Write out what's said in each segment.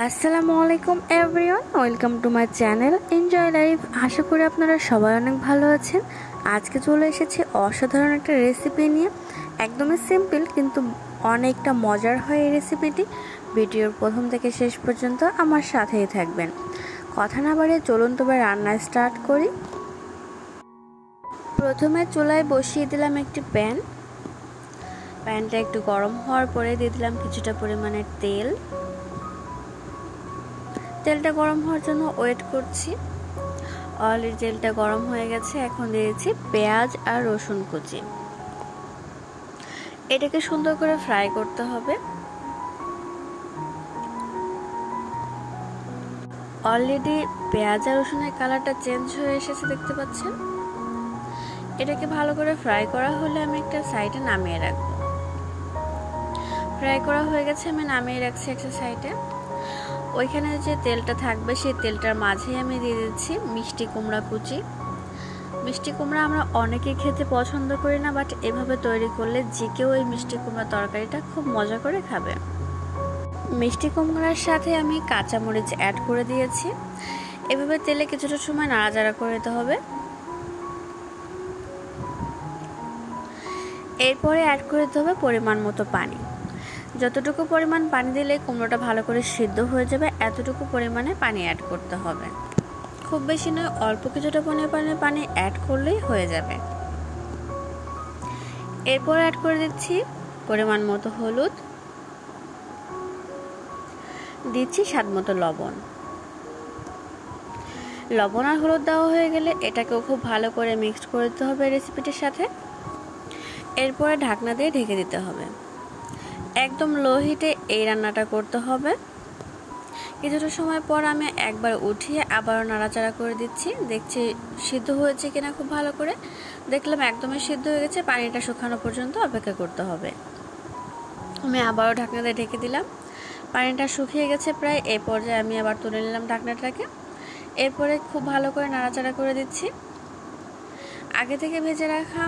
আসসালামু আলাইকুম everyone, welcome to my channel enjoy life. আশা করি আপনারা সবাই অনেক ভালো আছেন। আজকে চলে এসেছি অসাধারণ একটা রেসিপি নিয়ে। একদমই সিম্পল কিন্তু অনেকটা মজার হয় এই রেসিপিটি। ভিডিওর প্রথম থেকে শেষ পর্যন্ত আমার সাথেই থাকবেন। কথা না বাড়িয়ে চলুন তবে রান্না স্টার্ট করি। প্রথমে চুলায় বসিয়ে দিলাম একটি প্যানটা একটু গরম হওয়ার পরে দিয়ে দিলাম কিছুটা পরিমাণে তেলটা গরম হওয়ার জন্য ওয়েট করছি। অলরেডি তেলটা গরম হয়ে গেছে। এখন দিয়েছি পেঁয়াজ আর রসুন কুচি। এটাকে সুন্দর করে ফ্রাই করতে হবে। অলরেডি পেঁয়াজ আর রসুনের কালারটা চেঞ্জ হয়ে এসেছে, দেখতে পাচ্ছেন। এটাকে ভালো করে ফ্রাই করা হলে আমি একটা সাইডে নামিয়ে রাখবো। ফ্রাই করা হয়ে গেছে, আমি নামিয়ে রাখছি একটা সাইডে। ওইখানে যে তেলটা থাকবে সেই তেলটার মাঝে আমি দিয়ে দিচ্ছি মিষ্টি কুমড়া কুচি। মিষ্টি কুমড়া আমরা অনেকে খেতে পছন্দ করি না, বাট এভাবে তৈরি করলে যে কেউ এই মিষ্টি কুমড়া তরকারিটা খুব মজা করে খাবে। মিষ্টি কুমড়ার সাথে আমি কাঁচামরিচ অ্যাড করে দিয়েছি। এভাবে তেলে কিছুটা সময় নাড়াচাড়া করে দিতে হবে। এরপরে অ্যাড করে দিতে হবে পরিমাণ মতো পানি। যতটুকু পরিমাণ পানি দিলে কুমড়োটা ভালো করে সিদ্ধ হয়ে যাবে, এতটুকু পরিমাণে পানি অ্যাড করতে হবে। খুব বেশি নয়, অল্প কিছুটা পরিমাণে পানি অ্যাড করলেই হয়ে যাবে। এরপর অ্যাড করে দিচ্ছি পরিমাণ মতো হলুদ, দিচ্ছি স্বাদ মতো লবণ আর হলুদ দেওয়া হয়ে গেলে এটাকেও খুব ভালো করে মিক্সড করে দিতে হবে রেসিপিটির সাথে। এরপরে ঢাকনা দিয়ে ঢেকে দিতে হবে। একদম লো হিটে এই রান্নাটা করতে হবে। কিছুটা সময় পর আমি একবার উঠিয়ে আবারও নাড়াচাড়া করে দিচ্ছি। দেখছি সিদ্ধ হয়েছে কিনা খুব ভালো করে। দেখলাম একদমই সিদ্ধ হয়ে গেছে। পানিটা শুকানো পর্যন্ত অপেক্ষা করতে হবে। আমি আবারও ঢাকনা দিয়ে ঢেকে দিলাম। পানিটা শুকিয়ে গেছে প্রায়। এই পর্যায়ে আমি আবার তুলে নিলাম ঢাকনাটাকে। এরপরে খুব ভালো করে নাড়াচাড়া করে দিচ্ছি। আগে থেকে ভেজে রাখা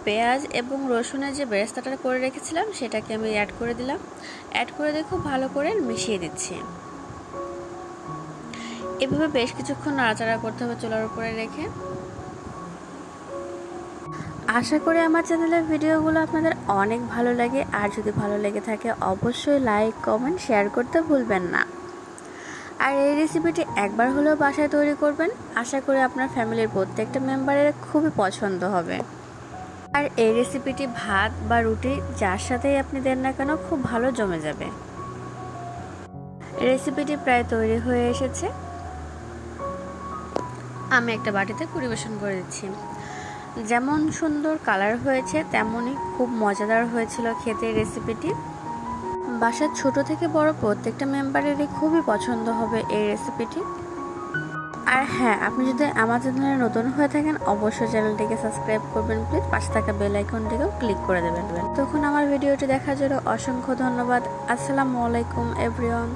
পেঁয়াজ এবং রসুনের যে বেরেস্তাটা করে রেখেছিলাম সেটাকে আমি অ্যাড করে দিলাম। অ্যাড করে দিয়ে খুব ভালো করে মিশিয়ে দিচ্ছি। এভাবে বেশ কিছুক্ষণ নাড়াচাড়া করতে হবে চুলার উপরে রেখে। আশা করি আমার চ্যানেলের ভিডিওগুলো আপনাদের অনেক ভালো লাগে। আর যদি ভালো লেগে থাকে অবশ্যই লাইক, কমেন্ট, শেয়ার করতে ভুলবেন না। আর এই রেসিপিটি একবার হলেও বাসায় তৈরি করবেন। আশা করি আপনার ফ্যামিলির প্রত্যেকটা মেম্বারের খুবই পছন্দ হবে। আর এই রেসিপিটি ভাত বা রুটি যার সাথেই আপনি দেন না কেন খুব ভালো জমে যাবে। রেসিপিটি প্রায় তৈরি হয়ে এসেছে। আমি একটা বাটিতে পরিবেশন করে দিচ্ছি। যেমন সুন্দর কালার হয়েছে তেমনই খুব মজাদার হয়েছিল খেতে রেসিপিটি। বাসার ছোট থেকে বড় প্রত্যেকটা মেম্বারেরই খুবই পছন্দ হবে এই রেসিপিটি। আর হ্যাঁ, আপনি যদি আমার চ্যানেলে নতুন হয়ে থাকেন অবশ্যই চ্যানেলটিকে সাবস্ক্রাইব করবেন প্লিজ। পাশে থাকা বেল আইকনটিকেও ক্লিক করে দেবেন। তখন আমার ভিডিওটি দেখার জন্য অসংখ্য ধন্যবাদ। আসসালামু আলাইকুম এভরিওয়ান।